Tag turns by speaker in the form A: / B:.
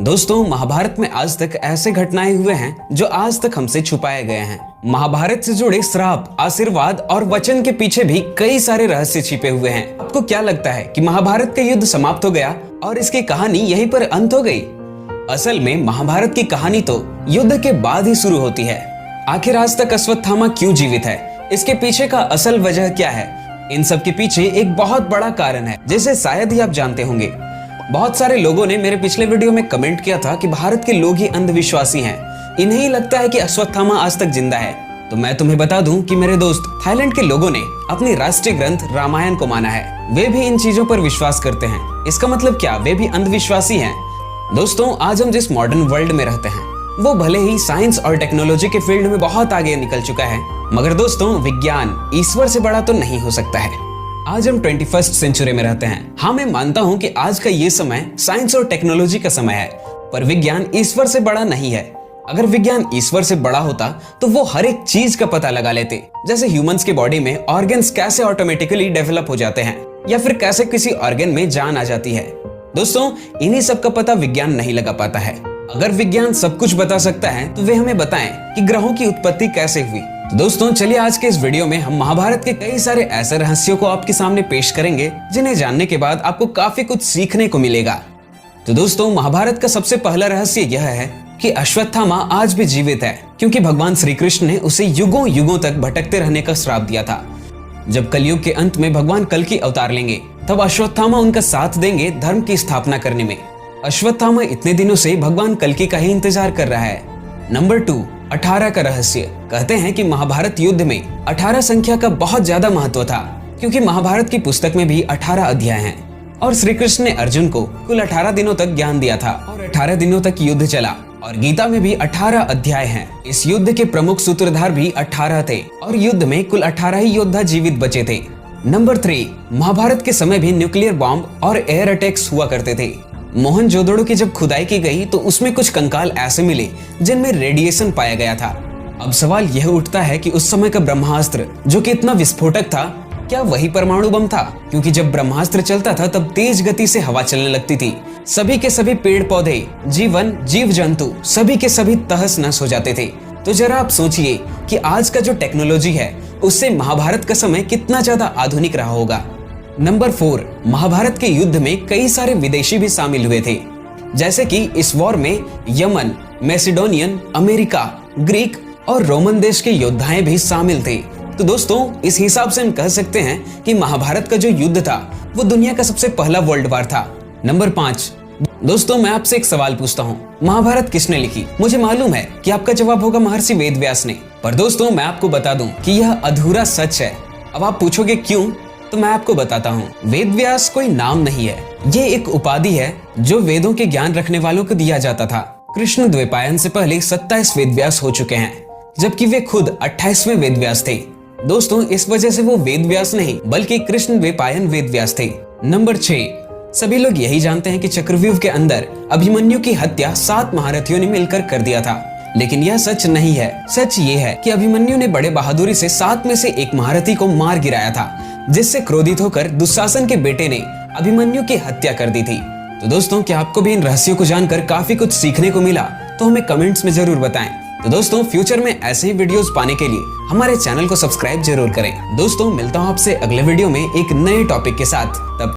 A: दोस्तों, महाभारत में आज तक ऐसे घटनाएं हुए हैं जो आज तक हमसे छुपाए गए हैं। महाभारत से जुड़े श्राप, आशीर्वाद और वचन के पीछे भी कई सारे रहस्य छिपे हुए हैं। आपको क्या लगता है कि महाभारत का युद्ध समाप्त हो गया और इसकी कहानी यहीं पर अंत हो गई? असल में महाभारत की कहानी तो युद्ध के बाद ही शुरू होती है। आखिर आज तक अश्वत्थामा क्यों जीवित है? इसके पीछे का असल वजह क्या है? इन सब के पीछे एक बहुत बड़ा कारण है जिसे शायद ही आप जानते होंगे। बहुत सारे लोगों ने मेरे पिछले वीडियो में कमेंट किया था कि भारत के लोग ही अंधविश्वासी हैं, इन्हें ही लगता है कि अश्वत्थामा आज तक जिंदा है। तो मैं तुम्हें बता दूं कि मेरे दोस्त, थाईलैंड के लोगों ने अपनी राष्ट्रीय ग्रंथ रामायण को माना है। वे भी इन चीजों पर विश्वास करते हैं। इसका मतलब क्या वे भी अंधविश्वासी हैं? दोस्तों, आज हम जिस मॉडर्न वर्ल्ड में रहते हैं वो भले ही साइंस और टेक्नोलॉजी के फील्ड में बहुत आगे निकल चुका है, मगर दोस्तों विज्ञान ईश्वर से बड़ा तो नहीं हो सकता है। आज हम 21st सेंचुरी में रहते हैं। हाँ, मैं मानता हूँ कि आज का ये समय साइंस और टेक्नोलॉजी का समय है, पर विज्ञान ईश्वर से बड़ा नहीं है। अगर विज्ञान ईश्वर से बड़ा होता तो वो हर एक चीज का पता लगा लेते, जैसे ह्यूमंस की बॉडी में ऑर्गन्स कैसे ऑटोमेटिकली डेवलप हो जाते हैं या फिर कैसे किसी ऑर्गन में जान आ जाती है। दोस्तों, इन्हीं सब का पता विज्ञान नहीं लगा पाता है। अगर विज्ञान सब कुछ बता सकता है तो वे हमें बताएं कि ग्रहों की उत्पत्ति कैसे हुई। तो दोस्तों, चलिए आज के इस वीडियो में हम महाभारत के कई सारे ऐसे रहस्यों को आपके सामने पेश करेंगे जिन्हें जानने के बाद आपको काफी कुछ सीखने को मिलेगा। तो दोस्तों, महाभारत का सबसे पहला रहस्य यह है कि अश्वत्थामा आज भी जीवित है, क्योंकि भगवान श्री कृष्ण ने उसे युगों युगों तक भटकते रहने का श्राप दिया था। जब कलयुग के अंत में भगवान कल्कि अवतार लेंगे तब अश्वत्थामा उनका साथ देंगे धर्म की स्थापना करने में। अश्वत्थामा इतने दिनों से भगवान कल्कि का ही इंतजार कर रहा है। नंबर 2, 18 का रहस्य। कहते हैं कि महाभारत युद्ध में 18 संख्या का बहुत ज्यादा महत्व था, क्योंकि महाभारत की पुस्तक में भी 18 अध्याय हैं और श्री कृष्ण ने अर्जुन को कुल 18 दिनों तक ज्ञान दिया था और 18 दिनों तक युद्ध चला और गीता में भी 18 अध्याय हैं। इस युद्ध के प्रमुख सूत्रधार भी 18 थे और युद्ध में कुल 18 ही योद्धा जीवित बचे थे। नंबर 3, महाभारत के समय भी न्यूक्लियर बॉम्ब और एयर अटैक्स हुआ करते थे। मोहनजोदड़ो की जब खुदाई की गई तो उसमें कुछ कंकाल ऐसे मिले जिनमें रेडिएशन पाया गया था। अब सवाल यह उठता है कि उस समय का ब्रह्मास्त्र जो कि इतना विस्फोटक था, क्या वही परमाणु बम था? क्योंकि जब ब्रह्मास्त्र चलता था तब तेज गति से हवा चलने लगती थी। सभी के सभी पेड़ पौधे, जीवन, जीव जंतु सभी के सभी तहस नहस हो जाते थे। तो जरा आप सोचिए कि आज का जो टेक्नोलॉजी है उससे महाभारत का समय कितना ज्यादा आधुनिक रहा होगा। नंबर 4, महाभारत के युद्ध में कई सारे विदेशी भी शामिल हुए थे, जैसे कि इस वॉर में यमन, मैसिडोनियन, अमेरिका, ग्रीक और रोमन देश के योद्धाएं भी शामिल थे। तो दोस्तों, इस हिसाब से हम कह सकते हैं कि महाभारत का जो युद्ध था वो दुनिया का सबसे पहला वर्ल्ड वार था। नंबर 5, दोस्तों मैं आपसे एक सवाल पूछता हूँ, महाभारत किसने लिखी? मुझे मालूम है कि आपका जवाब होगा महर्षि वेदव्यास ने, पर दोस्तों मैं आपको बता दूं कि यह अधूरा सच है। अब आप पूछोगे क्यों, तो मैं आपको बताता हूँ। वेदव्यास कोई नाम नहीं है, ये एक उपाधि है जो वेदों के ज्ञान रखने वालों को दिया जाता था। कृष्ण द्वैपायन से पहले 27 वेदव्यास हो चुके हैं, जबकि वे खुद 28वें वेदव्यास थे। दोस्तों, इस वजह से वो वेदव्यास नहीं बल्कि कृष्ण द्वैपायन वेदव्यास थे। नंबर 6, सभी लोग यही जानते हैं कि चक्रव्यूह के अंदर अभिमन्यु की हत्या 7 महारथियों ने मिलकर कर दिया था, लेकिन यह सच नहीं है। सच ये है कि अभिमन्यु ने बड़े बहादुरी से 7 में से एक महारथी को मार गिराया था, जिससे क्रोधित होकर दुशासन के बेटे ने अभिमन्यु की हत्या कर दी थी। तो दोस्तों, क्या आपको भी इन रहस्यों को जानकर काफी कुछ सीखने को मिला? तो हमें कमेंट्स में जरूर बताएं। तो दोस्तों, फ्यूचर में ऐसे ही वीडियोस पाने के लिए हमारे चैनल को सब्सक्राइब जरूर करें। दोस्तों, मिलता हूँ आपसे अगले वीडियो में एक नए टॉपिक के साथ। तब